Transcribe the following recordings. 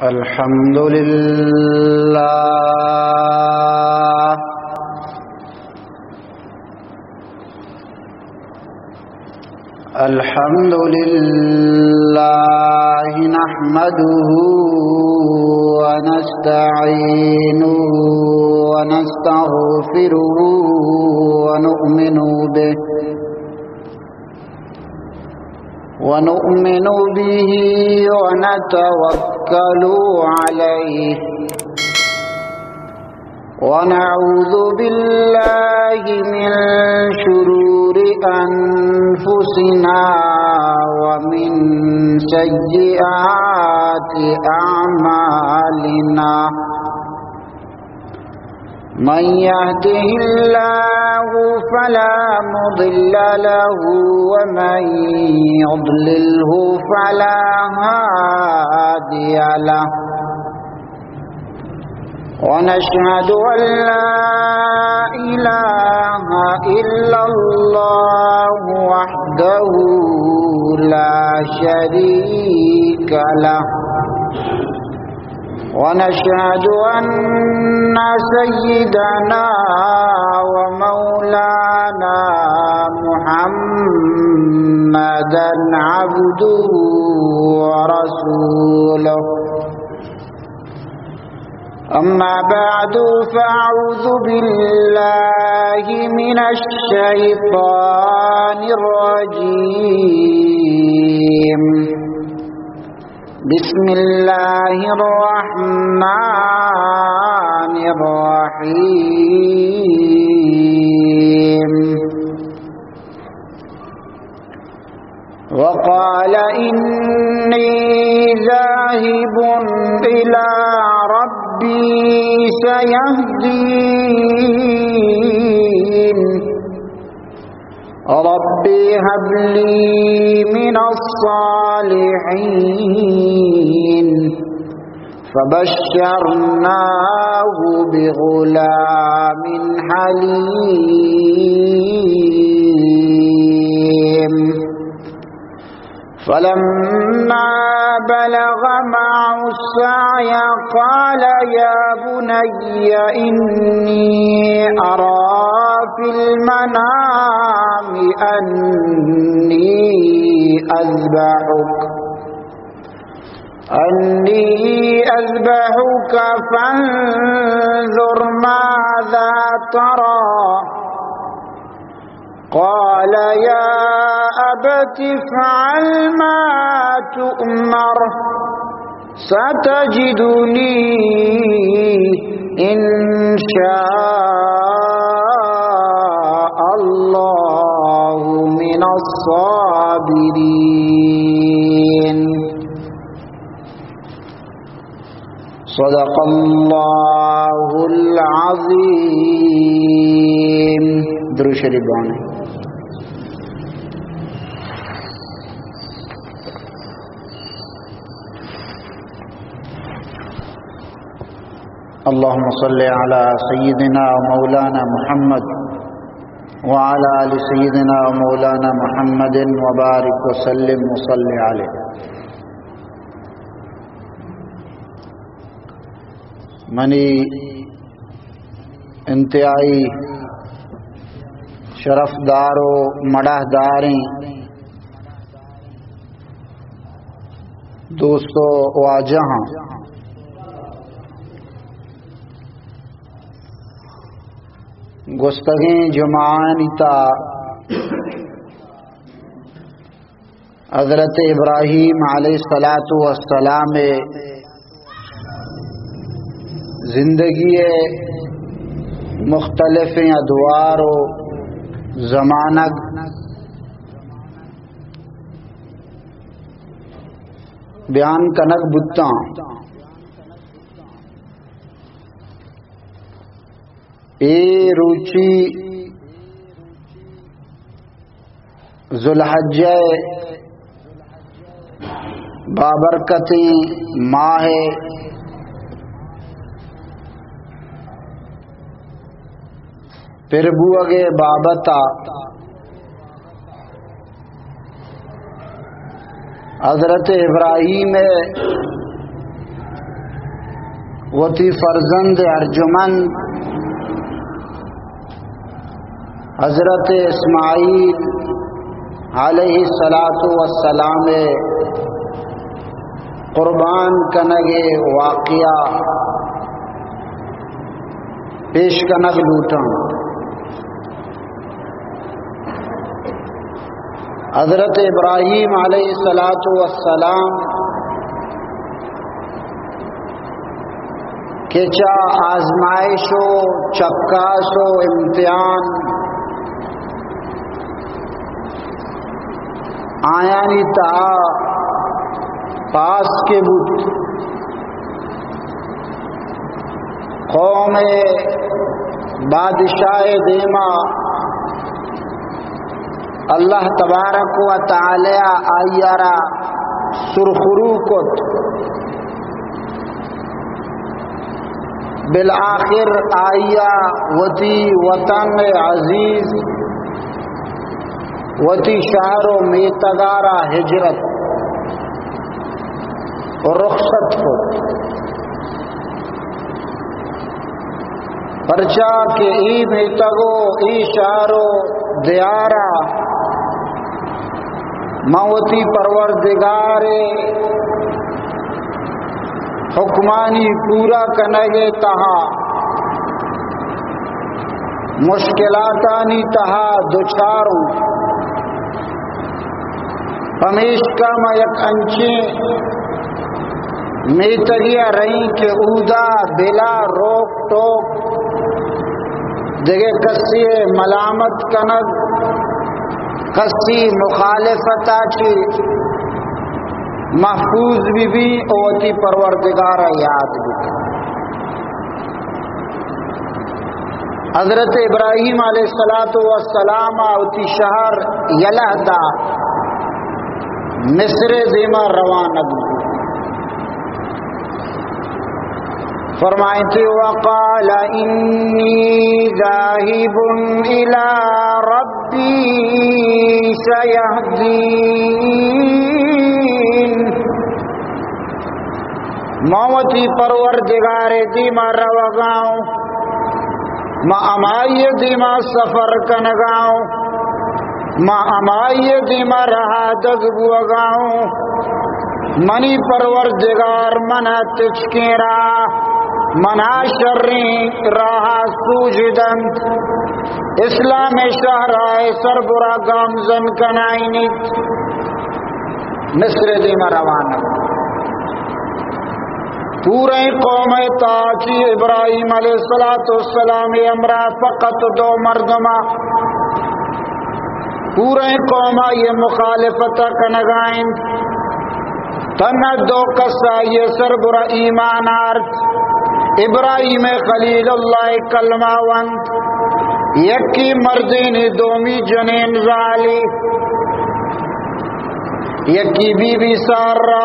الحمد لله الحمد لله نحمده ونستعينه ونستغفره ونؤمن به ونتوكل عليه ونعوذ بالله من شرور أنفسنا ومن سيئات أعمالنا من يهده الله فلا مضل له ومن يضلله فلا هادي له ونشهد أن لا إله إلا الله وحده لا شريك له ونشهد أن سيدنا ومولانا محمدا عبده ورسوله أما بعد فأعوذ بالله من الشيطان الرجيم بسم الله الرحمن الرحيم وقال إني ذاهب إلى ربي سيهدين ربي هب لي من الصالحين فبشرناه بغلام حليم فلما بلغ معه السعي قال يا بني إني أرى في المنام أني أذبحك فانظر ماذا ترى قال يا أبت افعل ما تؤمر ستجدني إن شاء الله من الصابرين صدق الله العظيم. درود شریف بانیں. اللهم صل على سيدنا ومولانا محمد وعلى آل سيدنا ومولانا محمد وبارك وسلم وصل عليه. منی انتہائی شرف دار و مڑہ داریں دوستو واجہاں گستگیں جمعانی تا حضرت ابراہیم علیہ السلام زندگی مختلف ادوار و زمانہ بیان کنک بتا اے روچی ذوالحجہ بابرکتیں ماہ پھر بوگے بابتا حضرت ابراہیم وتی فرزند ارجمند حضرت اسماعیل علیہ السلام قربان کنگے واقعہ پیش کنگ لوٹاں۔ حضرت ابراہیم علیہ السلام کہ چا آزمائش و چکاس و امتحان آیانی تا پاس کے بود، قوم بادشاہ دیما اللہ تبارک و تعالی آیارا سرخرو کت، بالآخر آیا وتی وطن عزیز وتی شہر و میتگارا ہجرت اور رخصت کو پرچا کہ ای میتگو ای شہر و دیارا موتی پروردگار حکمانی پورا کنگے تہا مشکلاتانی تہا دچاروں ہمیشہ میں یک انچیں میتگیا رہی کہ اودا بلا روک ٹوک دیگے کسی ملامت کنگ کسی مخالفتا چی محفوظ بھی اوتی پروردگار یاد بھی۔ حضرت ابراہیم علیہ السلام اوتی شہر یلہدا مصر دیما روانگ فرمائیں تھے وقال انی ذاہب الی ربی سیہدین، موتی پروردگار دیما روگاؤں ما امائی دیما سفر کنگاؤں ما امائی دیما رہا دگبوگاؤں منی پروردگار منا تچکیں راہ منا شرین راہ سوجدن اسلام شہرائے سربرا گامزن کنائنی مصر دیما روانہ پورے قوم تاچی ابراہیم علیہ السلام امرا فقط دو مردما پورے قوم یہ مخالفت کنگائن تنہ دو کسا یہ سربرا ایمان آرد ابراہیم خلیل اللہ کلمہ وند یکی مردین دومی جنین زالی یکی بی بی سارہ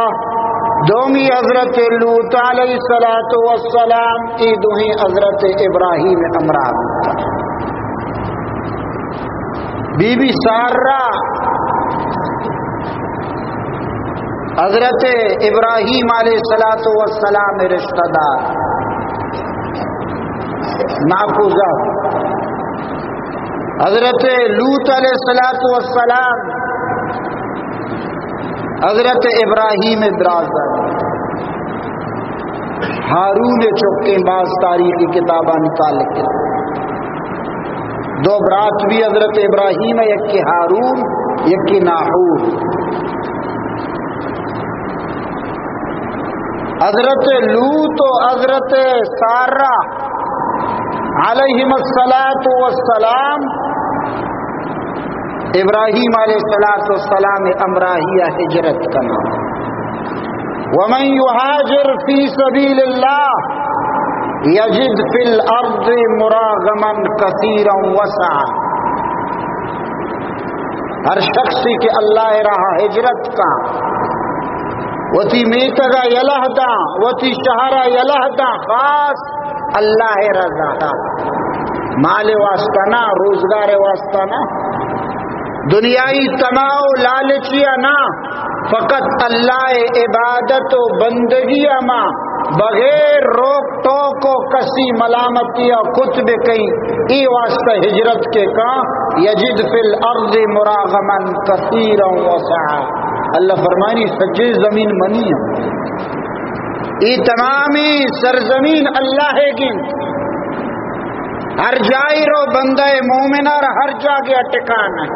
دومی حضرت لوط علیہ السلام ای دوہی حضرت ابراہیم امراد بی بی سارہ حضرت ابراہیم علیہ السلام رشتہ دار ناپوزہ، حضرت لوط علیہ السلام حضرت ابراہیم برادر ہارون چکے بعض تاریخی کتابہ متعلق دو برات بھی حضرت ابراہیم یک کی ہارون یک کی ناحور، حضرت لوط و حضرت سارہ علیہم السلام ابراہیم علیہ السلام امراہیہ ہجرت کا نام۔ ومن یہاجر فی سبیل اللہ یجد فی الارض مراغما کثیرا وسعا، ہر شخصی کے اللہ راہ ہجرت کا وتی میتگا یلہدا وتی شہرہ یلہدا خاص اللہ رضا مال واسطہ نہ روزگار واسطہ نہ دنیائی تماؤ لالچیا نہ فقط اللہ عبادت و بندگی اما بغیر روک ٹوک و کسی ملامتی اور کتب کئی ای واسطہ ہجرت کے کہاں یجد فی الارض مراغما کثیرا وسعا. اللہ فرمانی سچی زمین منی ہے ای تمامی سرزمین اللہ کی ہر جائی رو بندہ مومن اور ہر جاگہ ٹکان ہے.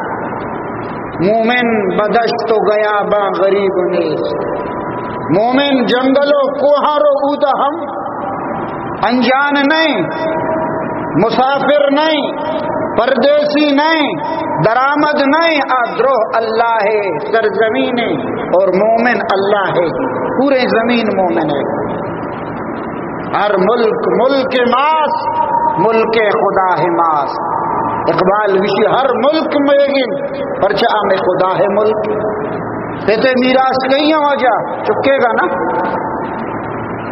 مومن بدشت تو گیا با غریب نیز. مومن جنگلوں کوہاں رو اودا ہم انجان نہیں، مسافر نہیں، پردیسی نہیں، درآمد نہیں. آدروہ اللہ ہے سرزمین اور مومن اللہ ہے، پورے زمین مومن ہے. ہر ملک ملک ماس ملک خدا ہے ماس. اقبال وشی ہر ملک میں گن پرچہ میں خدا ہے ملک. کہتے میراث کہیں ہو جا چکے گا نا.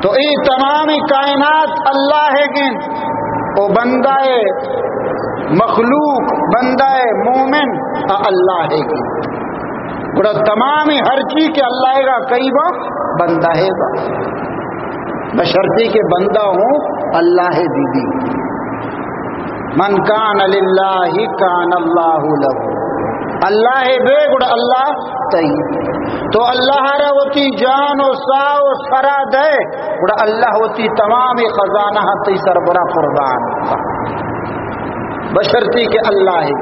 تو یہ تمام کائنات اللہ ہے گن وہ بندہ مخلوق بندہ مومن اللہ ہے گن. بڑا تمام ہر چیز کے اللہ گا کئی با بندہ ہے گا بشرطی کے بندہ ہوں اللہ بی بی. من کان للہ کان اللہ لہ. اللہ بے گڑا اللہ تئی تو اللہ را ہوتی جان و سا و سرا دے گڑا اللہ ہوتی تمام خزانہ تی سربراہ قربان بشرطی کے اللہ ہے.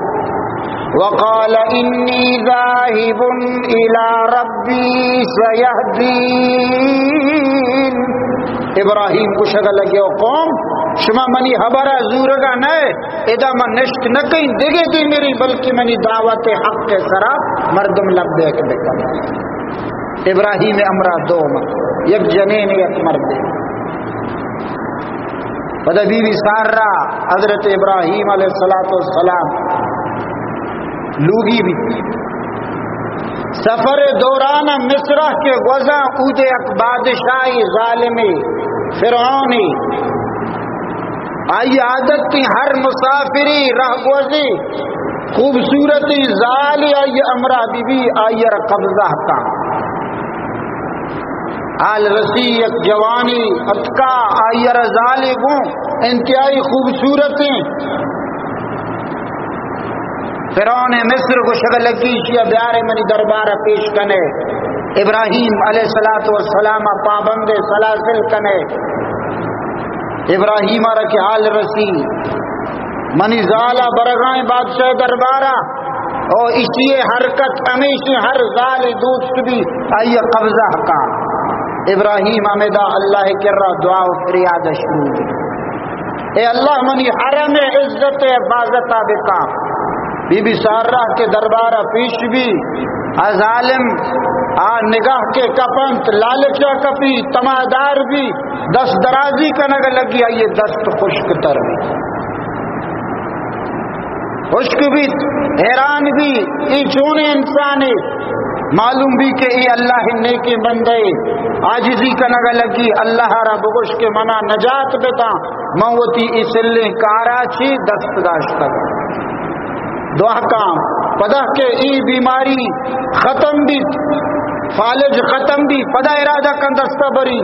وقال انی ذاہب الی ربی سیہدین. ابراہیم کو شگل لگے قوم شما منی حبرہ زورگا نئے ادا من نشت نکیں دیگے دی میری بلکہ منی دعوت حق کے سرا مردم لب دیکھ بکن. ابراہیم امرہ دو مرد یک جنین یک مرد. بدا بی بی سارہ حضرت ابراہیم علیہ السلام لوگی بھی سفر دوران مصرہ کے غزہ اودے اک بادشاہی ظالمی فرعونی آئی عادت تھی ہر مسافری راہ گوزی خوبصورتی ظالی آئی امرہ بی بی آئی را قبضہ کا آل رسی ایک جوانی اتکا آئی را ظالی گوں انتہائی خوبصورتی. فرعون مصر کو شگل لگی شیعہ بیار منی دربارہ پیش کنے. ابراہیم علیہ السلام پابند سلاسل کنے. ابراہیم آرہ کی حال رسی منی زالہ برگائیں بادشاہ دربارہ اور اسی حرکت ہمیشہ ہر زال دوست بھی آئیے قبضہ کا. ابراہیم آمدہ اللہ کر رہا دعا و فریاد شروع. اے اللہ منی حرم عزت حفاظت بکا. بی بی سارہ کے دربارہ پیش بھی ظالم نگاہ کے کپنت لالچا کپی تمادار بھی دست درازی کا نگ لگی آئیے دست خشک تر بھی خشک بھی حیران بھی ای چونے انسانی معلوم بھی کہ ای اللہ نیکی بندے آجزی کا نگ لگی اللہ را بگوش کے منا نجات بتا موتی اس لئے کاراچی دست داشتا دعا کام پدا کہ ای بیماری ختم بھی فالج ختم بھی پدا ارادہ کن دستہ بری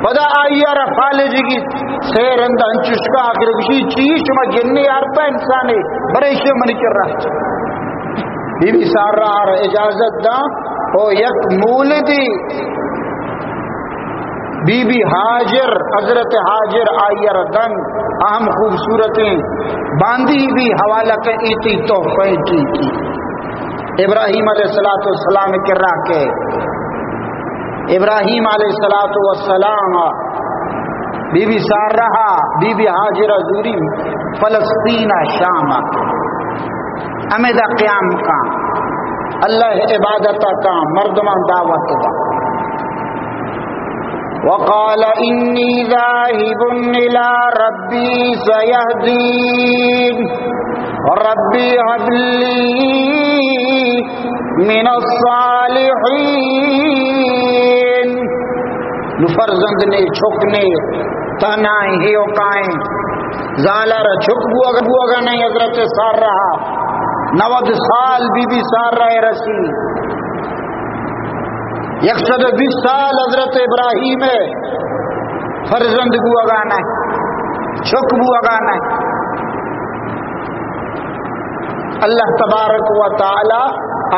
پدا آئیہ را فالج کی سیر اندہ انچشکا آخر کشی چیز شما جنی آرپا انسانے بریشے منی کر رہا. بی بی سارہ آرہ اجازت دا او یک مولدی بی بی حاجر حضرت حاجر آئیر دن اہم خوبصورتیں باندھی بھی حوالہ کئی تھی تحفہ کی. ابراہیم علیہ السلام کے راہ کے ابراہیم علیہ السلام بی بی سارہ بی بی حاجر زوری فلسطین شام امیدہ قیام کا اللہ عبادت کا مردمان دعوت کا. وقال انی ذاہب الى ربی سیہدین ربی حب لی من الصالحین. فرزند نے چھکنے تنائیں ہی اوکائیں زالر چھک بوگا نہیں حضرت سار رہا 90 سال بی بی سار رہے رسی 120 سال حضرت ابراہیم فرزند بو اگانا ہے، چک بو اگانا ہے. اللہ تبارک و تعالی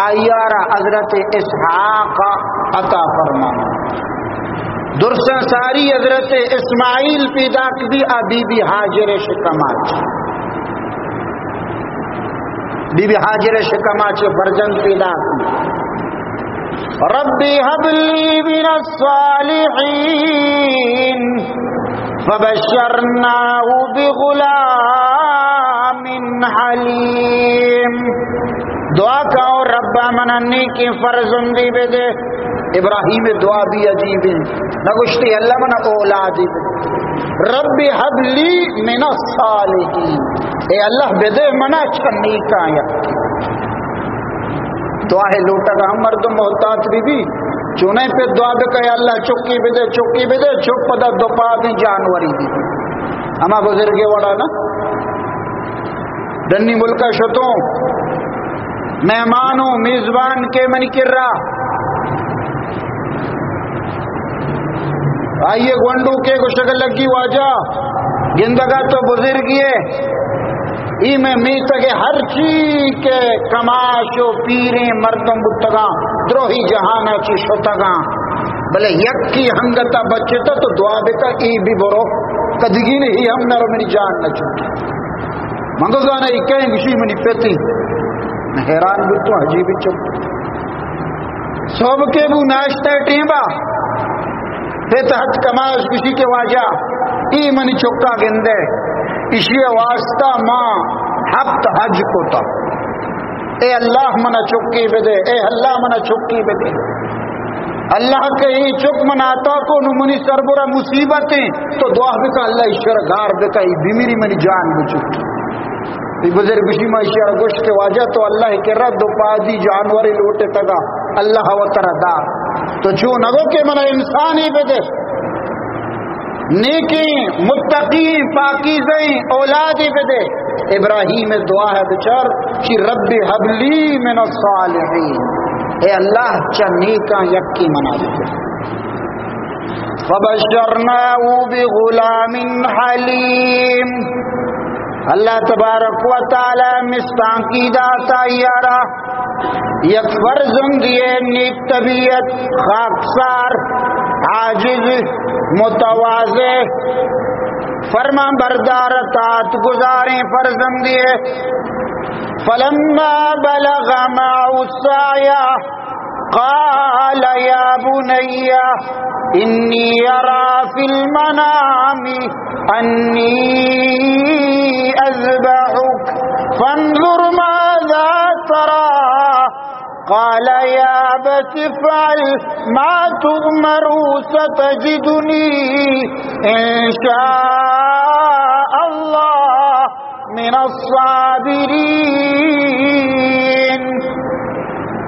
آیارہ حضرت اسحاق عطا فرمانا. درسن ساری حضرت اسماعیل پیدا کی بی بی حاجر شکماچ، بی بی حاجر شکماچ فرزند پیدا کی. ربی هب لی من الصالحین فبشرناه بغلام حلیم. دعا کہو ربا منا نیکی فرزندی بے دے. ابراہیم دعا بھی عجیب ہے، نگشتی اللہ منا اولادی بے. رب حب لی من الصالحین، اے اللہ بے دے منا چھنی کا یا دعا ہے. لوٹا کا ہم مردم محتاط بھی چونے پہ دعا بے کہ اللہ چکی بے دے، چکی بے دے، چک پدا دو پا دی جانوری دی. اما بزرگے وڑا نا دنی ملکہ شتوں مہمانوں میزبان کے منی کر رہا آئیے گونڈو کے کو شکل لگی واجہ گندگا تو بزرگیے ای میں میتا کے ہر چیز کے کماشو پیریں مردم بتگاں دروہی جہانا چی شتگاں بلے یک کی ہنگتا بچتا تو دعا بکا ای بھی برو کدگی نہیں ہم نرو منی جان نہ چھوٹی منگو گانا ای کہیں گشی منی پیتی حیران بھی تو حجی بھی چپ صوب کے بو ناشتہ ٹیمبا پہ تحت کماش کسی کے واجہ ای منی چکا گندے اسی واسطہ ماں ہفت حج کو تا اے اللہ منا چکی بدے، اے اللہ منا چکی بدے. اللہ کے ہی چک مناتا کو نمونی سربرا مصیبتیں تو دعا بکا اللہ اشارگار بکا ای بیمیری منی جان بچکی بزرگ بشی ما اشیار گوشت کے واجہ تو اللہ کے رد و پادی جانوری لوٹے تگا اللہ و تردہ تو چون اگو کہ منا انسانی بے دے نیکی متقی پاکیزیں اولادی بے دے. ابراہیم دعا ہے بچار کہ رب حبلی من الصالحین، اے اللہ چا نیکاں یکی منا دے. فبشرناہ بغلام حلیم، اللہ تبارک و تعالی مستان کی داتا یارا یک فرزند یہ نیک طبیعت خاکسار عاجز متواضع فرما بردار طاعت گزاریں فرزند یہ. فلما بلغ معه السعي قال يا بني إني أرى في المنام أني أذبحك فانظر ماذا ترى قال يا أبت افعل ما تؤمر ستجدني إن شاء الله من الصابرين.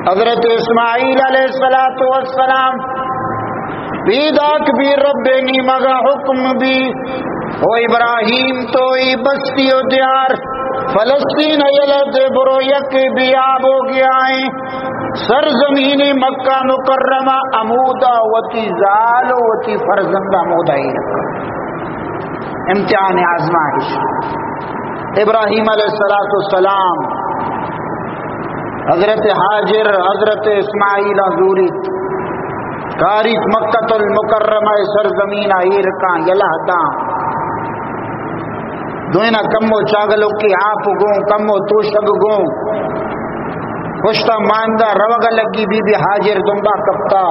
حضرت اسماعیل علیہ السلام بیداک بھی رب نی مگا حکم بھی او ابراہیم تو ای بستی و دیار فلسطین یلد برو یک بیاب ہو گیا ہیں سرزمین مکہ مکرمہ عمودہ وتی زال وتی فرزندہ عمودہ ہی رکھا. امتحان آزمائش. ابراہیم علیہ السلام حضرت حاجر حضرت اسماعیل حضوری کاریت مکہ المکرمہ سرزمین ایرکان یلہدان دوینا کمو چاگلو کی آپ گوں کمو توشگ گوں خوشتا ماندہ روگ لگی بی بی حاجر دنبا کپتا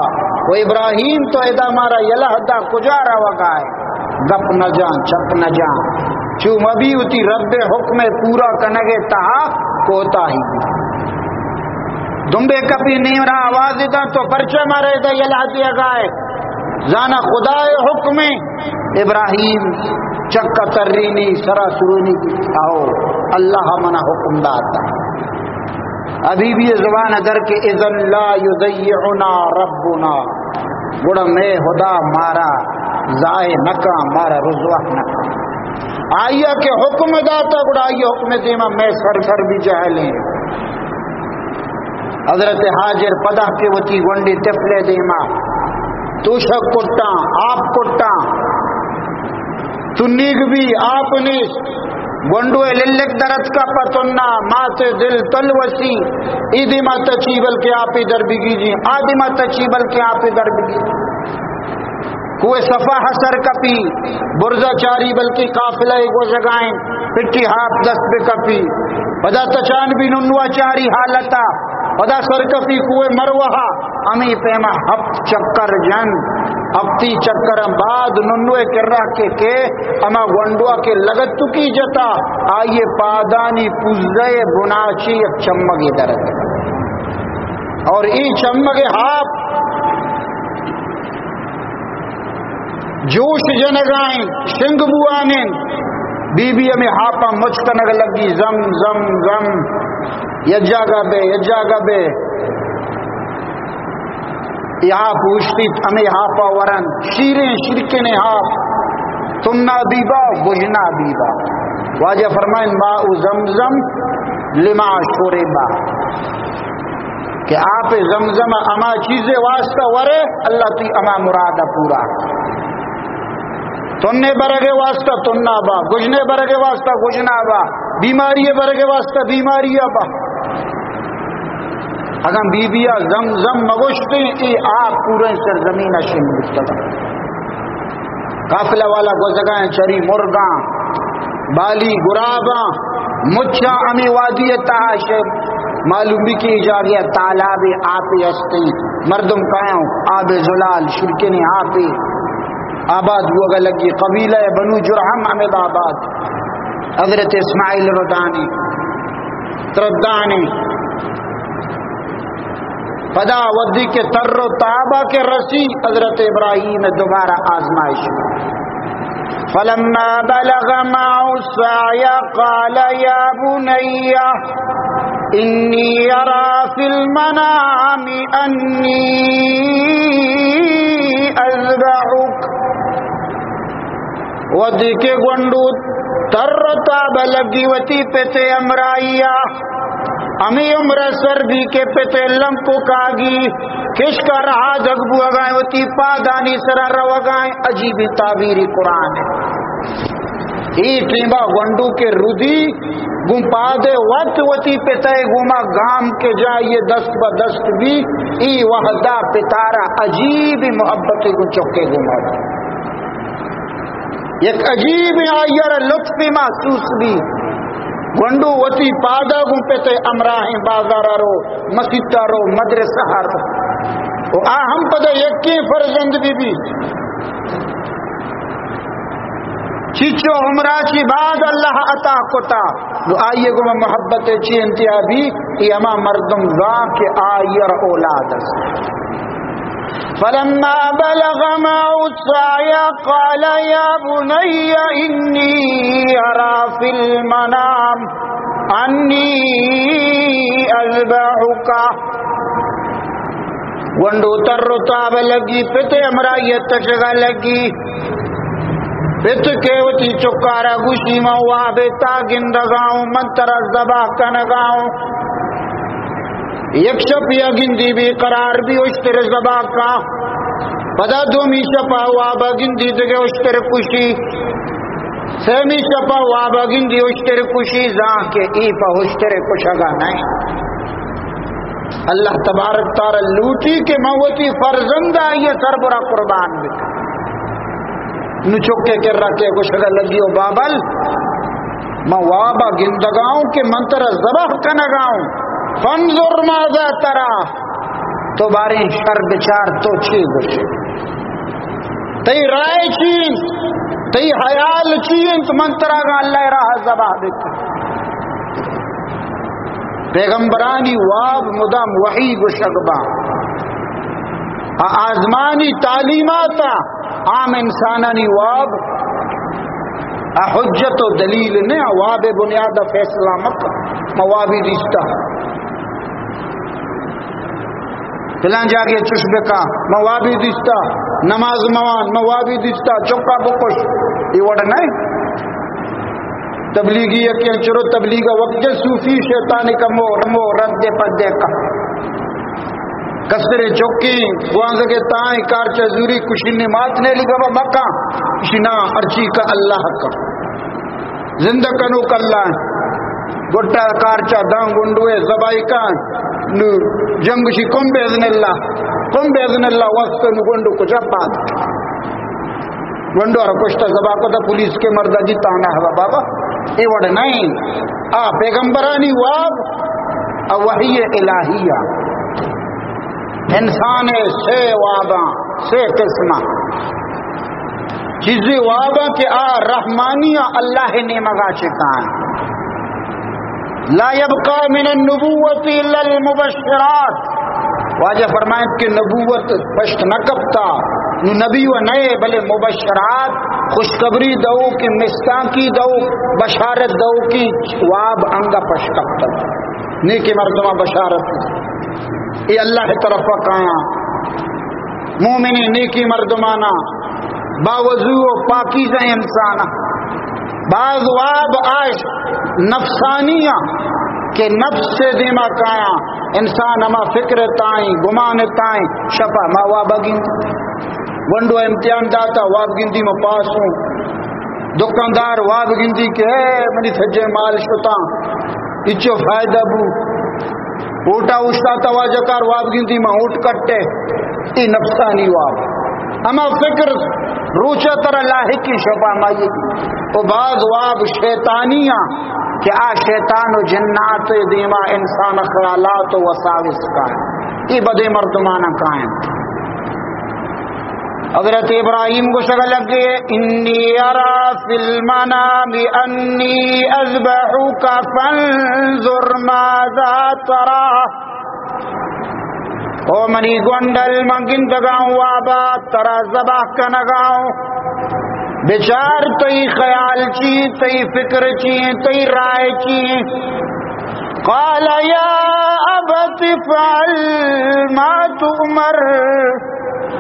وہ ابراہیم تو ادا مارا یلہدا کجا روگا ہے گپ نہ جان چپ نہ جان چو مبی اتی رب حکم پورا کنگے تہا کوتا ہی دنبے کپی نہیں رہا آواز دا تو پرچے مارے دا یلہ دیا گائے زانا خدا حکم ابراہیم چکا ترینی سرا سرونی آؤ اللہ منا حکم داتا ابھی بھی زبان در کے اذن لا یضیعنا ربنا گوڑا میں خدا مارا ضائع نکا مارا رضوہ نکا آئیا کہ حکم داتا گوڑا آئیا حکم دیما میں سر بھی جہلیں. حضرت حاجر پدہ کے وتی گونڈی تفلے دیما توشک کٹا آپ کٹا تو نیگ بھی آپ نیس گونڈو للک درت کا پتنا مات دل تلوسی ایدی ما تچی بلکہ آپ در بگی جی آدی ما تچی بلکہ آپ در بگی کوئے صفا حسر کپی برزہ چاری بلکہ قافلہ گو جگائیں پٹی ہاپ دست بے کپی پدا تچان بھی ننوا چاری حالتا پدا سر کپی کوئے مروہا امی پیما ہپ چکر جن ہفتی چکر بعد ننوے کر رہا کہ اما گونڈوا کے لگت تو کی جتا آئیے پادانی پوزے بناچی ایک چمگی درد اور ای چمگی ہاپ جوش جنگائیں شنگ بوانیں بی بی ہمیں ہاپا مچکنگ لگی زم زم زم یجاگا بے یہاں پوچھتی ہمیں ہاپا ورن شیریں شرکن ہاپ تم نہ بیبا بجنا بیبا واجہ فرمائیں ماء زمزم لما شربا کہ آپ زمزم اما چیزیں واسطہ ورے اللہ تی اما مرادہ پورا تننے برگے واسطہ تننا با گجنے برگے واسطہ گجنا با بیماری برگے واسطہ بیماری با اگر بی بیا زم زم مگوشتے ای آپ پورے سرزمین شن مستقا قافلہ والا گزگائیں چری مرگاں بالی گراباں مچھا امی وادی تحاشر معلوم بھی کی جا گیا تالاب آپی ہستے مردم کہاں آب زلال شرکن آپی آباد ہوا لگی قبیلہ بنو جرحم احمد آباد حضرت اسماعیل ردانی تردانی پدا ودی کے تر و تابہ کے رسی حضرت ابراہیم دوبارہ آزمائش فلما بلغ معه السعي قال يا بني إني أرى في المنام أني أذبحك ودی کے گونڈو تر تاب لگی وتی پتے امرائیا امی عمر سر بھی کے پتے لمپو کاگی کش کا رہا جگبو اگائیں وتی پادانی سرا رو اگائیں عجیب تعبیری قرآن ہے ای ٹیمبا گونڈو کے رودی گم پادے وقت وتی پتے گما گام کے جائیے دست بدست بھی ای وحدہ پتارا عجیب محبت گن چکے گما ایک عجیب آئیر لطف محسوس بھی گونڈو وتی پادا گم پتے امراہیں بازارہ رو مسیطہ رو مدرسہ رو ہم پدے یکی فرزند بھی چیچو عمرہ چی بعد اللہ عطا کتا نو آئیے گو محبت چی انتہا بھی یہ اما مردم گاں کے آئیر اولاد فلما بلغ معه السعي قال يا بني إني أرى في المنام أني أذبحك گونڈو تر تاب لگی پتے امرائیت تشگا لگی پت کیوتی چکارا گوشی موا بیتا گندگاؤں منتر زبا کنگاؤں یک شپیا گندی بھی قرار بھی اشتر زبا کا پدا دومی شپا وابا گندی دگے اشتر کشی سیمی شپا وابا گندی اشتر کشی زان کے ای پا اشتر کشگا نہیں اللہ تبارک تعالی لوٹی کے موتی فرزندہ یہ سربرا قربان بکا نو چکے کر رکھے کشگا لگیو بابل موابا گندگاؤں کے منتر زبا کنگاؤں فانظر ماذا ترا تو باریں شر بچار تو چی گوشے تی رائے چین تی حیال چین تو منترہ گا اللہ راہ زبا بکا پیغمبرانی واب مدام وحی گوشگبا آزمانی تعلیماتا عام انسانانی واب حجت و دلیل نے واب بنیاد فیصلہ مکہ موابی رشتہ فلان جاگے چشبے کا موابی دستا نماز موان موابی دستا چکا بکش یہ وڑا نہیں تبلیغی یقین چرو تبلیغ وقت صوفی شیطانی کا مو رد پدے کا کسرے چوکی وہاں کے تائیں کارچا زوری کشی نمات نے لی بابا مکہ کشی نا ارچی کا اللہ کا زندہ کنو کا اللہ گوٹا کارچا دان گنڈوے زبائی کا جنگشی کم بیذن اللہ وقت نو گنڈو کچھا پات گنڈو اور کشتا زبا کو تا پولیس کے مردہ جی تانا ہے بابا اے وڑ نہیں پیغمبرانی واب وحی الہیہ انسان سے وابا سے قسمہ چیزی وابا کہ رحمانیہ اللہ نے مگا چکائیں لا يبقى من النبوت الا المبشرات واجہ فرمائیں کہ نبوت پشت نہ کبتا نبی و نئے بلے مبشرات خوشخبری دو کی مستاقی دو بشارت دو کی واب انگا پشت کبتا نیکی مردمہ بشارت یہ اللہ طرف کایا مومنی نیکی مردمانہ باوضو و پاکیزہ انسانہ بعض واب آش نفسانیہ کہ نفس سے دیما کایا انسان اما فکر تائیں گمان تائیں شپا ما وابا گندی ونڈو امتحان داتا واب گندی میں پاس ہوں دکاندار واب گندی کہ منی تھجے مال شتا اچو فائدہ بو اوٹا اوشتا تواجکار واب گندی میں اوٹ کٹے ای نفسانی واب اما فکر روچہ تر لاہی کی شپا مائی و بعض واب شیطانیاں کہ شیطان و جنات دیما انسان خیالات و وساوس کا ہے یہ بدے مردمانہ قائم حضرت ابراہیم کو شکل لگ گئے انی ارا فی المنام انی اذبحک فانظر ماذا ترا او منی گونڈل منگن دگاؤں وابا ترا زباہ کا نگاؤں بیچار تئی خیال چی تئی فکر چی تئی رائے چی قال یا ابت فعل ما تؤمر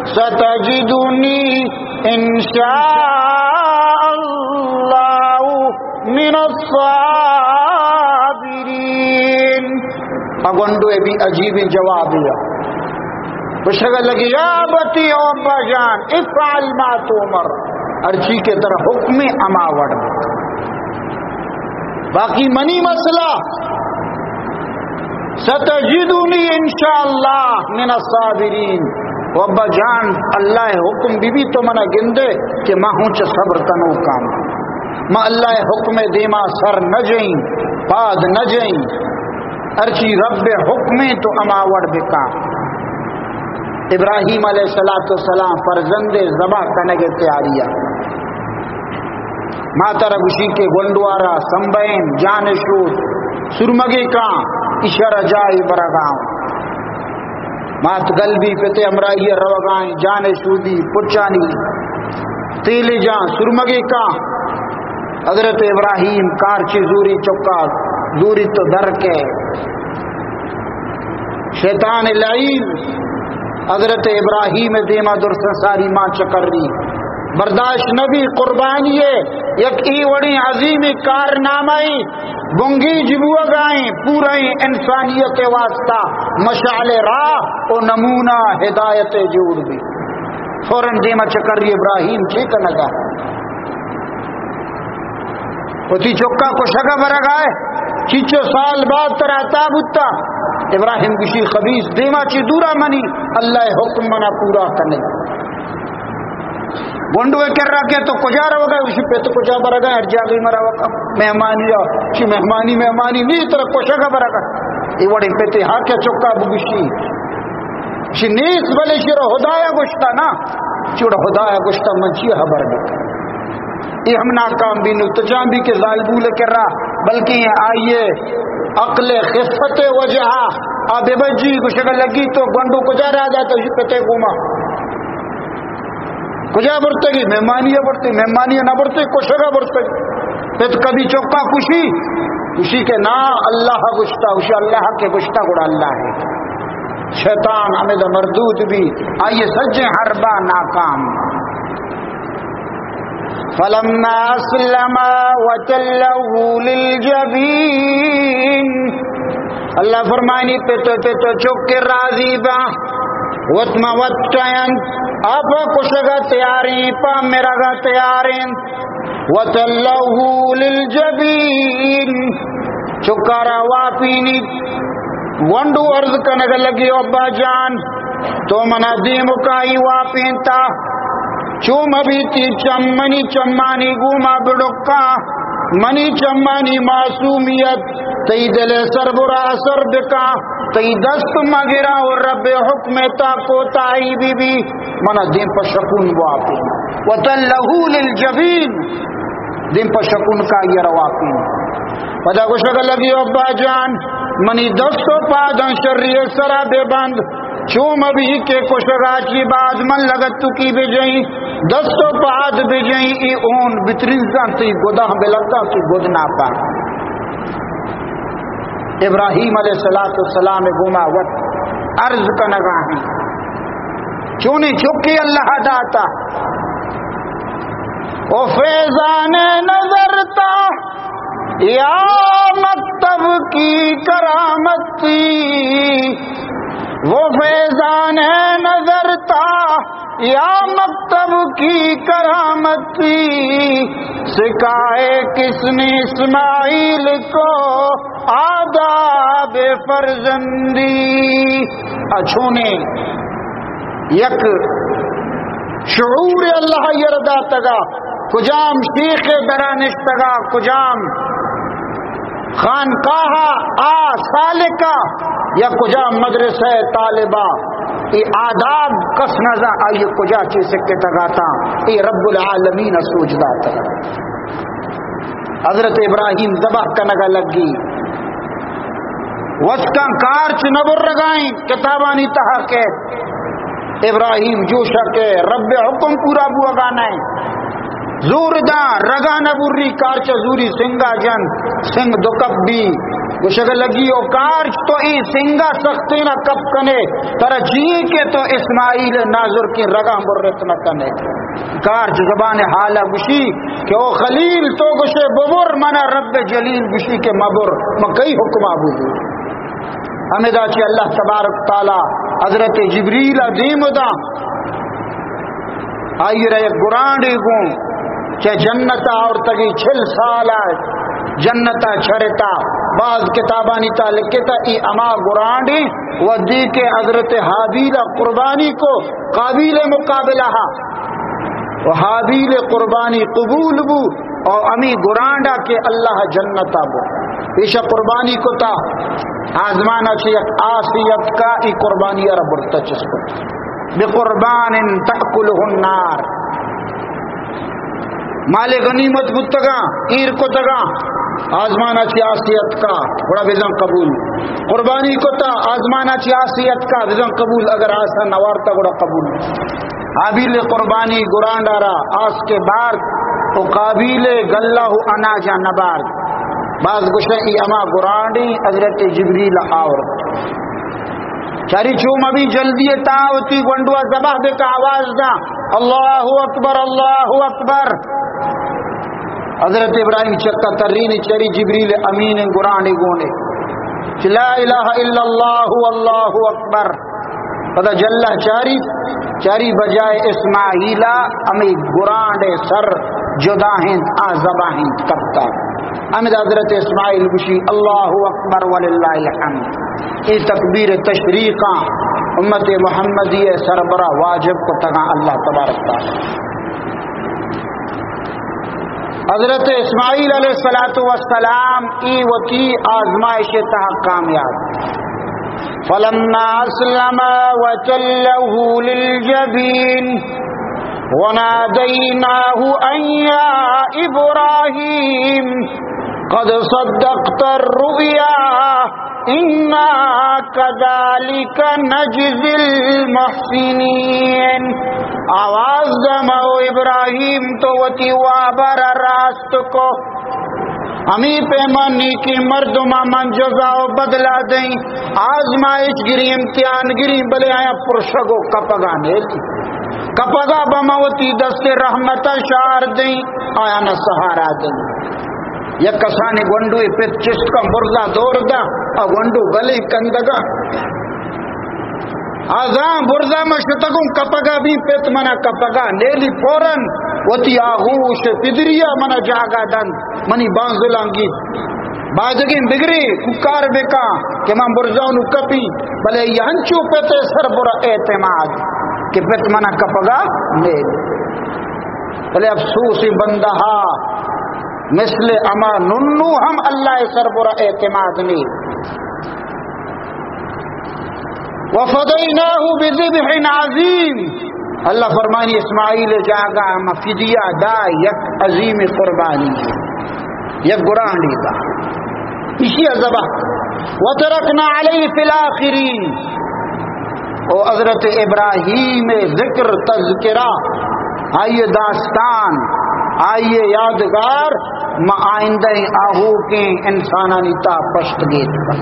ستجدنی انشاء اللہ من الصابرین اگنڈو بھی عجیب جواب دیا بشغل لگی یا بتی او ابا جان افعل ما تؤمر ارچی کے طرح حکم اما وڑ باقی منی مسئلہ ستجدنی انشاءاللہ من الصابرین و ابا جان اللہ حکم بھی تو منا گندے کہ ماں ہوں چا صبر تنو کام ما اللہ حکم دیما سر نہ جائیں پاد نہ جائیں ارچی رب حکمیں تو اما وڑ بکا ابراہیم علیہ السلام فرزند ذبح کرنے کے تیاریاں ماتا رگشی کے گنڈوارا سمبین جانشود سرمگی کا اشارہ جائی برگاؤں مات گلبی پتے امرائی روگائیں جانشودی پچانی تیلی جان سرمگی کا حضرت ابراہیم کارچی زوری چکا زوری تو در کے شیطان لعین حضرت ابراہیم دیما درست ساری ماں چکر رہی برداشت نبی قربانی یک ای وڑی عظیم کارنامائی بنگی جبو گائیں پورے انسانیت واسطہ مشعل راہ و نمونہ ہدایت جوڑ بھی فوراً دیما چکر رہی ابراہیم ٹھیک لگا ہوتی چکا کو شگا برگائے چیچو سال بعد ترا تابتا ابراہیم کشی خبیث دیما چی دورا منی اللہ حکم منا پورا کرنے گونڈوے کر رہا کہ تو کجا رہا ہوگا اسی پہ تو کجا برا گا ہر جاگی مرا ہوگا مہمانی چی مہمانی نہیں طرح کوشا کا برا گا یہ وڑی پہ تے ہاں کیا چکا بگشی چی نیس بلے شیرہ ہدایہ گشتا نا چوڑا ہدایہ گشتا منچی حبر بکا یہ ہم ناکام بھی نو تجام بھی کہ ظالبول کر رہا بلکہ یہ آئیے عقل خفت وجہ آبے بجی کو شکل لگی تو گنڈو کجا رہا جاتا اسی پتے گوما کجا برتے گی مہمانیہ برتے مہمانیہ نہ برتے کشگا برتے پت کبھی چوکا خوشی کے نا اللہ گشتا اسی اللہ کے گشتا گڑا اللہ ہے شیطان حمد مردود بھی آئیے سجے حربا ناکام فلما اسلم وتله للجبین اللہ فرمانی پہ تو چک کے راضی با وطما وطین اپا کشگا تیاری پا میرگا تیارین وطلہو للجبین چکارا واپینی ونڈو عرض کنگ لگی ابا جان تو منا دی مکائی واپینتا چوم ابھی تی چمنی چمانی گوما بڑکا منی چمانی معصومیت تی دل سربرا سر بکا تی دست مگرا اور رب حکم تا کو تائی بی بی منا دین پر شکون واپین وطلہو للجبین دین پر شکون کا یہ رواپین پدا کو شکل لگی ابا جان منی دست و پادن شری سرا بے بند چوم ابھی کے کشگا چی بعد من لگت تو کی بجائیں دست و پاد بجائیں ای اون بتریزان تی گدہ بلتا کی گدنا پا ابراہیم علیہ السلام گما وقت عرض کا نگاہیں چونی چکی اللہ داتا او فیضان نظرتا یا مکتب کی کرامت تھی وہ فیضان نظرتا یا مکتب کی کرامت تھی سکھائے کس نے اسماعیل کو آداب فرزندی اچھونے یک شعور اللہ یردا تگا کجام شیخ درانشتگا کجام خانقاہ سالکہ یا کجا مدرسہ طالبہ ای آداب کس نظا آئی کجا چیز کے تگاتا ای رب العالمین سوچ داتا حضرت ابراہیم ذبح کنگا لگی وسکا کارچ نبر رگائیں کتابانی تحقے ابراہیم جوشا کے رب حکم پورا بوا گانا ہے زور دا رگا نبوری کارچ زوری سنگا جن سنگ دو کپ بھی گشگ لگی او کارچ تو ای سنگا سختی نہ کپ کنے ترہ جی کے تو اسماعیل ناظر کی رگا مرت نہ کنے کارچ زبان حالہ گشی کہ او خلیل تو گشے ببر منا رب جلیل گشی کے مبر مکئی حکم آبو دی حمدہ چی اللہ تبارک تعالی حضرت جبریل عظیم دا آئی رہے گرانڈی گون کہ جنتا اور تگی 6 سال جنتا چھڑتا بعض کتابانی تا لکھتا ای اما گرانڈی ودی کے حضرت حابیل قربانی کو قابل مقابلہ و حابیل قربانی قبول بو اور امی گرانڈا کے اللہ جنتا بو ایشا قربانی کو تا آزمانا چی ایک آسیت کا ای قربانی عرب ارتچس کو بقربان تأکلہ النار مال غنیمت بتگا ایر کو تگا آزمانا چی آسیت کا بڑا وزن قبول قربانی کو تا آزمانا چی آسیت کا وزن قبول اگر آسا نوارتا بڑا قبول حابیل قربانی گرانڈارا آس کے بار تو قابیل گلہ انا جا نبار بعض گشن ای اما گرانڈی حضرت جبریل آور چاری چوم ابھی جلدی تاوتی گنڈوا زباہ دے کا آواز دا اللہ اکبر اللہ اکبر حضرت ابراہیم چکا ترین چری جبریل امین گرانڈی گونے لا الہ الا اللہ اللہ اکبر پتہ جلہ چاری بجائے اسماعیلہ امی گرانڈے سر جداہند آزباہند کبتا امید حضرت اسماعیل بشی اللہ اکبر وللہ الحمد ای تکبیر تشریقہ امت محمدی سربراہ واجب کو تگا اللہ تبارک تعالی حضرت اسماعیل علیہ السلام ای وکی آزمائش تہا کامیاب فلما اسلم وتله للجبین وناديناه أن يا إبراهيم قد صدقت الرؤيا إنا كذلك نجزي المحسنين آواز دمو ابراہیم تو وتی وابر راست کو امی پیمانی کی مردما من جزا و بدلا دیں آزمائش گری امتحان گری بلے آیا پرشگو کپگا نیلی کپگا بموتی دست رحمت شار دیں آیا نہ سہارا دیں یک کسانی گونڈو پت چست کا مرزا دور دا اور گونڈو گلے کندگا آزان برزا مشتگم کپگا بھی پیت منا کپگا نیلی فورن وتی آغوش پدریا منا جاگا دن منی بانزلانگی باجگین بگری ککار بکا کہ من برزاؤنو کپی بلے یہ ہنچو پیتے سر برا اعتماد کہ پیت منا کپگا نیلی بلے افسوسی بندہا مثل اما ننو ہم اللہ سر برا اعتماد نیلی وَفَدَيْنَاهُ بِذِبْحٍ عَظِيمٍ اللہ فرمانی اسماعیل جاگا ہم فدیہ دا یک عظیم قربانی یک گرانی دا اسی ذبح وَتَرَكْنَا عَلَيْهِ فِي الْآخِرِينَ او حضرت ابراہیم ذکر تذکرہ آئیے داستان آئیے یادگار ما آئندہ آہو کے انسانانی تا پشت گیت پر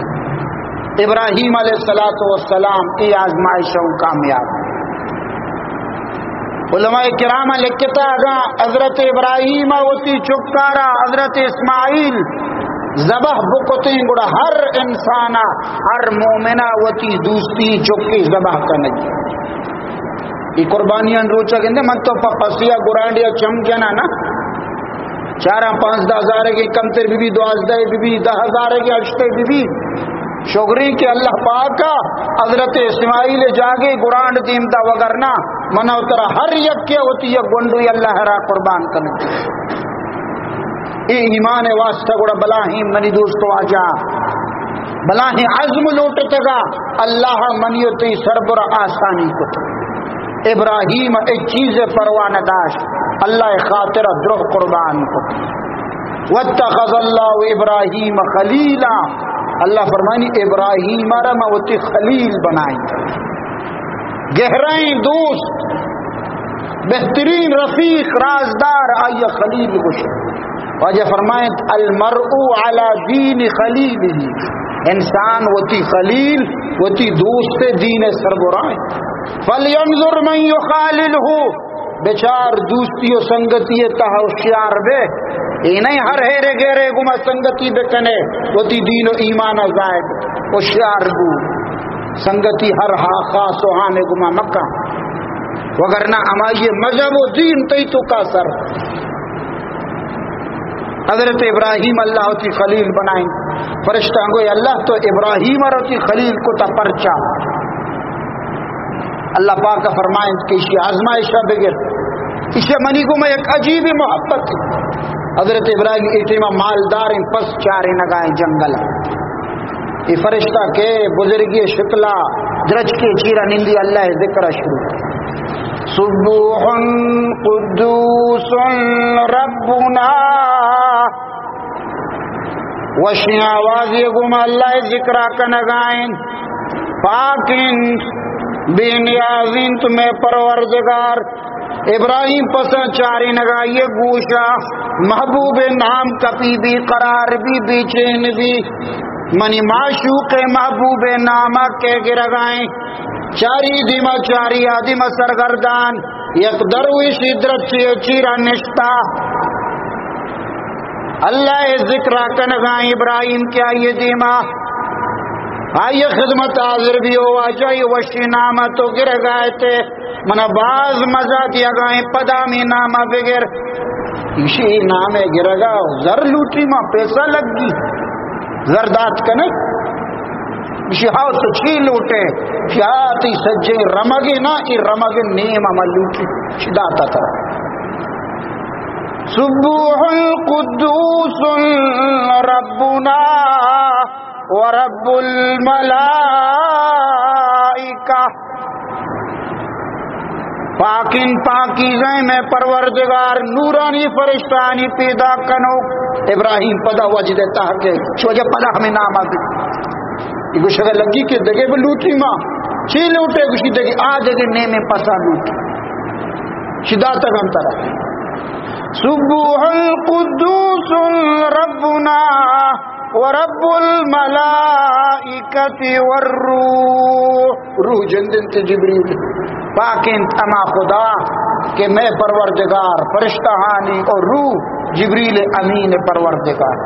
ابراہیم علیہ السلام کی آزمائشوں کامیاب علماء کرام لکھتا گا حضرت ابراہیم ہوتی چکارا حضرت اسماعیل ذبح بکتیں گڑا ہر انسانا ہر مومنہ ہوتی دوستی چکی ذبح کرنے یہ قربانیاں روچا گندے من تو پسیا گرانڈیا چمکنا نا 4-5 ہزار کی کمتر بی بی 12 بی بی 10,000 کی اشتے بی بی شگری کہ اللہ پاکا حضرت اسماعیل جاگے گرانڈ دیمتا وگرنا منو ترہ ہر یک کیا ہوتی ہے گنڈوی اللہ را قربان کرنے اے ایمان واسطہ گوڑا بلاہی منی دوستو آجا بلاہی عزم لوٹتے گا اللہ منیتی سربر آسانی کت ابراہیم ایک چیز پروان داشت اللہ خاطر درخ قربان کت واتخذ اللہ ابراہیم خلیلا اللہ فرمانی ابراہیم موتی خلیل بنائیں گہرائیں دوست بہترین رفیق رازدار آئیے خلیل گوشت واجہ فرمائیں المرء علی دین خلیل انسان وتی خلیل وتی دوست دین سربرائیں فلینظر من یخاللہ بیچار دوستی و سنگتی تہا ہوشیار بے یہ نہیں ہر ہیرے گیرے گما سنگتی بکنے وتی دین و ایمان زائد ہوشیار بو سنگتی ہر خاص و ہانے گما مکہ وگرنہ ہماری مذہب و دین تی تو کا سر حضرت ابراہیم اللہ ہوتی خلیل بنائیں فرشتہ گوئے اللہ تو ابراہیم اور ہوتی خلیل کو تا پرچا اللہ پاک کا فرمائیں کہ اسی آزمائشہ بگر اسے منی کو میں ایک عجیب محبت ہے حضرت ابراہیم ایٹیمہ مالدار پس چارے نگائیں جنگل یہ فرشتہ کے بزرگی شکلا درج کے چیرہ نندی اللہ ذکر شروع سبوح قدوس ربنا وشی آوازی گم اللہ ذکرہ کا نگائیں پاکن بے نیازین تمہیں پروردگار ابراہیم پسند چاری نگائیے گوشا محبوب نام کپی بھی قرار بھی چین بھی منی معشوق محبوب نامہ کے گرگائیں چاری دیما چاری آدم سرگردان یک درویش درچ چیرا نشتا اللہ ذکر کنگائیں ابراہیم کیا یہ دیما آئیے خدمت حاضر بھی ہو آجائی وشی نامہ تو گر گئے تھے منا باز مزہ دیا گئے پدامی نامہ بگر اسی نامے گر گا زر لوٹی ماں پیسہ لگ گی زردات کنے اسی ہاؤ تو چھی لوٹے کیا تی سجے رمگی نا ای رمگی نیم عمل لوٹی شداتا تھا سبوح القدوس ربنا ورب الملائکہ پاکن پاکیزیں میں پروردگار نورانی فرشتانی پیدا کنو ابراہیم پدا وجہ دیتا ہے کہ وجہ پدا ہمیں نام آگے یہ کچھ اگر لگی کہ دگے بھی لوٹی ماں چی لوٹے کچھ دگے آدھے نیمے پسا لوٹی شدہ تک ہم طرح سبوح القدوس ربنا ورب الملائکت والروح روح جندن تے جبریل پاکن اما خدا کہ میں پروردگار فرشتہانی اور روح جبریل امین پروردگار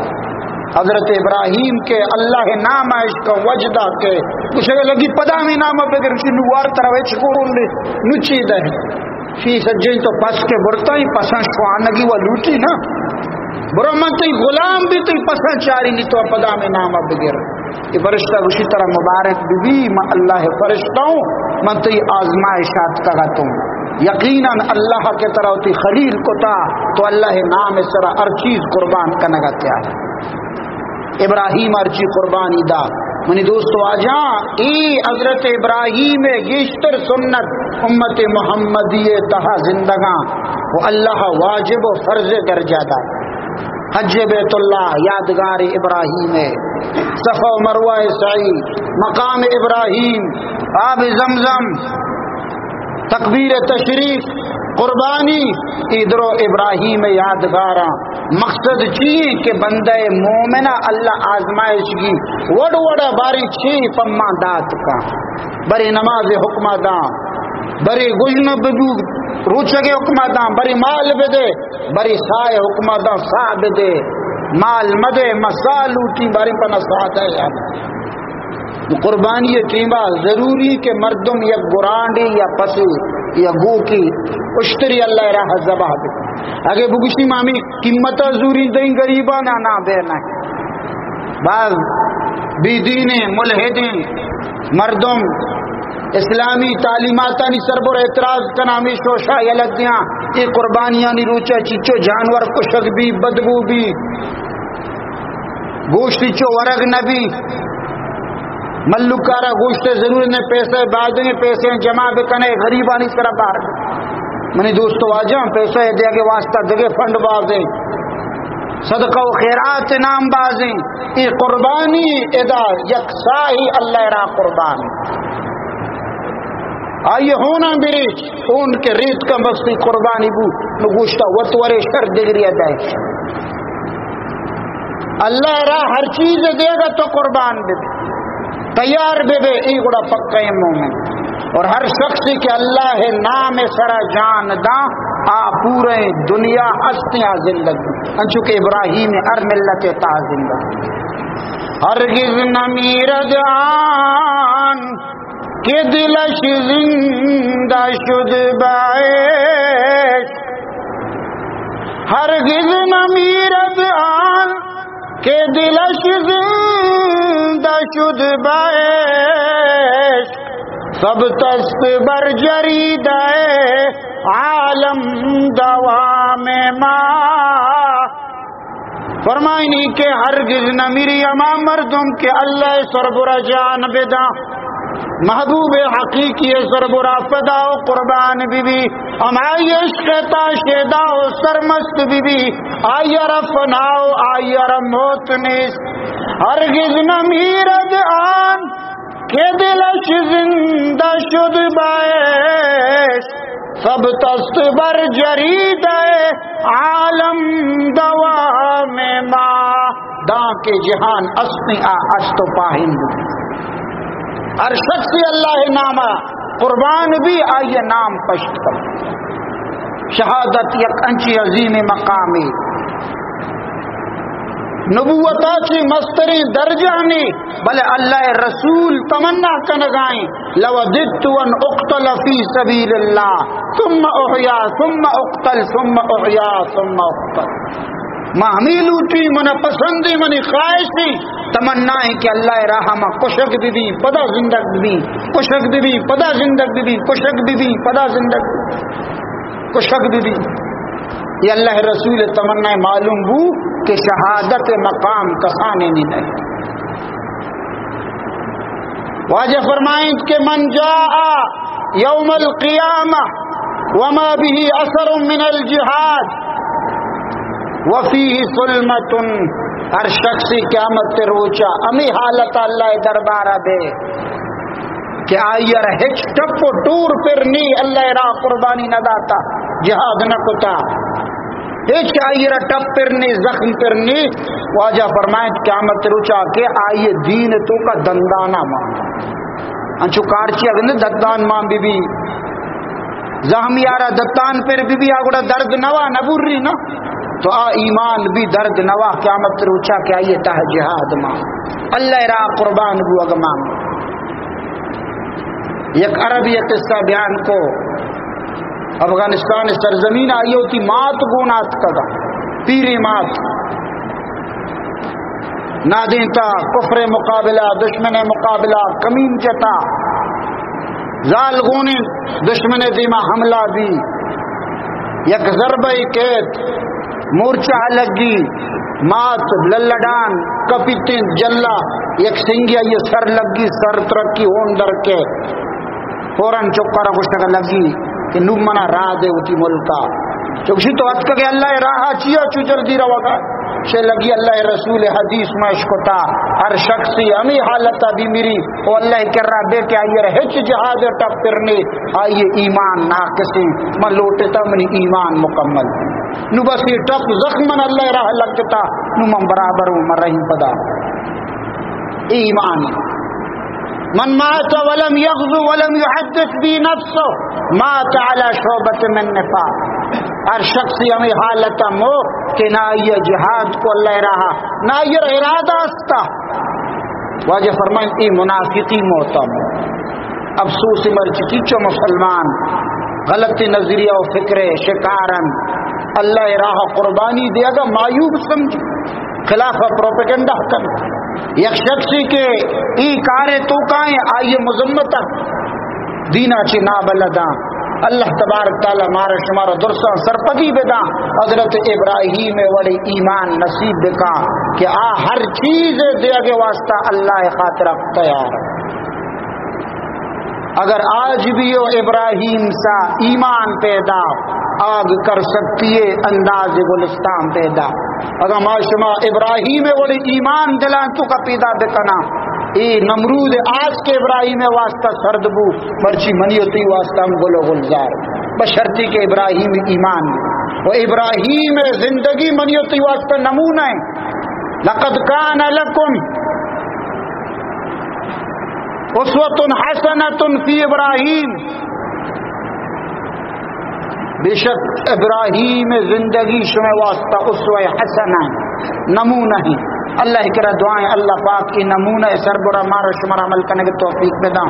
حضرت ابراہیم کے اللہ نام عشق وجدہ کے کچھ لگی پدا میں نام بغیر نوار طرح چھوڑوں لے نچی دے فی سجن تو پس کے برتا ہی پسند شوانگی و لوٹی نا برو من تی غلام بھی تی پسند چاری نہیں تو پدا میں نام بغیر یہ فرشتہ اسی طرح مبارک بھی میں اللہ فرشتہ ہوں من تی آزمائشات کرتا ہوں یقیناً اللہ کے طرح ہوتی خلیل کو تھا تو اللہ نام اس طرح ہر چیز قربان کرنے تیار ابراہیم ہر چیز قربانی دا منی دوستو آجاں ای حضرت ابراہیم گیشتر سنت امت محمدی تہا زندگاں وہ اللہ واجب و فرض درجہ دا حج بیت اللہ یادگار ابراہیم ہے صفا و مروہ سعی مقام ابراہیم آب زمزم تکبیر تشریف قربانی ادھر ابراہیم یادگاراں مقصد چیئے کہ بندہ مومنہ اللہ آزمائش کی وڑ وڑا باری چھی پما دات کا بری نماز حکمہ داں بری گجن بدو روچگے حکمہ داں بری مال بدے بری سائے حکمہ داں سا بدے مال مدے مسال لوٹی باری پنا ساتھ ہے قربانی قیمہ ضروری کہ مردم یا گرانڈی یا پسی یا گو کی اشتری اللہ راہ زباہ دے اگر بگشی مامی قیمت ضروری دیں غریبہ نہ بینا ہے بعض بی دینیں ملحدیں مردم اسلامی تعلیماتانی سربر اعتراض کنامی شوشا یا لگیاں یہ قربانیاں نی روچا چیچو جانور کشک بھی بدبو بھی گوشتی چو ورگ نبی ملکارا گوشت ضرور نے پیسے بعد میں پیسے جمع بکنے غریبانی طرح باہر منی دوستو آجاں پیسے دے کے واسطہ دگے فنڈ بازیں صدقہ و خیرات نام بازیں یہ قربانی ادا یکسا ہی اللہ را قربان آئیے ہونا بریچ ان کے ریت کا مستی قربانی بو نگوشتا وطورے شر دگری ادائش اللہ را ہر چیز دے گا تو قربان دے تیار بے بے ای گڑا پکا مومن اور ہر شخص کے اللہ نام سرا جان دا آ پورے دنیا ہستیاں زندگی انچو کہ ابراہیم ہر ملت تا زندگی ہرگز نہ میرد آن کہ دلش زندہ شد باعث ہرگز نہ میرد آن کہ دلش زندہ شد باعث سب تست بر جرید عالم دوام ما فرمائنی کہ ہرگز نہ میری اما مردم کہ اللہ سربرا جان بدا محبوب حقیقی سربرا فدا و قربان بی بی ہمائی عشق تاشدہ و سرمست بی بی آئی رفناو آئی رموت نیس ہرگز نہ میرد آن کہ دلش زندہ شد باعث سب تست بر جرید عالم دوام ما داں کے جہان اسنی آست و پاہند ہر شخص اللہ نامہ قربان بھی آئیے نام پشت کر شہادت یک انچی عظیم مقامی نبوتا کی مستری درجانی بلے اللہ رسول تمنا کنگائیں لوددت ان اقتل فی سبیل اللہ ثم احیا ثم اقتل ثم احیا ثم اقتل ماں ہمیں لوٹی من پسندی منی خواہشی تمنا ہے کہ اللہ راہ میں کشک بھی پدا زندگ بھی کشک بھی پدا زندگ بھی کشک بھی پدا زندگ کشک بھی یہ اللہ رسول تمنا معلوم ہو کہ شہادت مقام کسانے نہیں واجہ فرمائیں کہ من جاء یوم القیامہ وما به اثر من الجہاد وفیہ سلمت ہر شخص قیامت روچا امی حالت اللہ دربارہ دے کہ آئیر ہچ ٹپ ٹور پر نی اللہ را قربانی نہ داتا جہاد نہ کتا ہچ آئیر ٹپ پر نی زخم پر نی واجہ فرمائیں قیامت روچا کہ آئیے دین تو کا دندانا ماں انچو کارچی اگر دندان ماں بی بی زہمی آرہ دتان پر بی بی آگوڑا درد نوا نبور رہی نا تو ایمان بھی درد نوا قیامت روچا کہ آئیے تہ جہاد ماں اللہ را قربان بو اگمان یک عربی قصہ بیان کو افغانستان سرزمین آئی ہوتی مات گونات کگا پیری مات نادین تا کفر مقابلہ دشمن مقابلہ کمین چتا زال گونی دشمن دیما حملہ بھی یک ضربہ کیت مورچہ لگی مات للڈان کپیتن جلا یک سنگیا یہ سر لگی سر ترکی ہون در کے فوراً چکارا کچھ لگی کہ نو منا راہ دے ہوتی ملکا چکشی تو حد کہ اللہ راہا چیا چوچر دی روا گا شے لگی اللہ رسول حدیث مشکتا ہر شخصی ہمیں حالتا بھی میری او اللہ کر رہا بے کہ آئیے رہے چی جہاد ٹپ پرنے آئیے ایمان ناکسی من لوٹتا منی ایمان مکمل نو بس یہ ٹپ زخمن اللہ راہ لگتا نو من برابر ہوں من رہی پدا ایمان من مات ولم یغزو ولم یحدث بی نفسه مات على شعبت من نفاق ہر شخصی ہمیں حالت مو کہ نہ یہ جہاد کو اللہ رہا نہ یہ ارادہ استا واجہ فرمائیں ای منافقی موتم افسوس مرچ کیچو مسلمان غلط نظریہ و فکر شکارن اللہ راہ قربانی دے گا مایوب سمجھ خلاف پروپیگنڈا کر یک شخصی کے ای کارے تو کائیں آئیے مذمتا دینا چی نابلدا اللہ تبارک تعالی مارا شمارا درسا سرپگی بدا حضرت ابراہیم وڑی ایمان نصیب بکا کہ آ ہر چیز دے گے واسطہ اللہ خاطر تیار اگر آج بھی ہو ابراہیم سا ایمان پیدا آگ کر سکتی ہے انداز گلستان پیدا اگر معاشمہ ابراہیم وڑی ایمان دلان تو کا پیدا بکنا اے نمرود آج کے ابراہیم واسطہ سردبو مرچی منیتی واسطہ ہم گلو گلزار بشرطی کے ابراہیم ایمان وہ ابراہیم زندگی منیتی واسطہ نمونہ ہے لقد کان لکم اسوۃ حسنۃ فی ابراہیم بے شک ابراہیم زندگی شمع واسطہ اسوہ حسنہ نمونہ ہی اللہ کرا دعائیں اللہ پاک کی نمونہ سربراہ مارا شمار عمل کرنے کے توفیق میں داں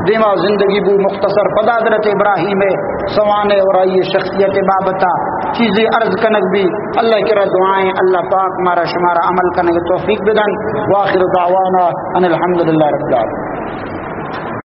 دیما زندگی بو مختصر پدا حضرت ابراہیم سوانے اور آئیے شخصیت بابتا چیزیں عرض کنک بھی اللہ کرا دعائیں اللہ پاک مارا شمار عمل کرنے کے توفیق میں داں واخر دعوانا ان الحمدللہ رب العالمین.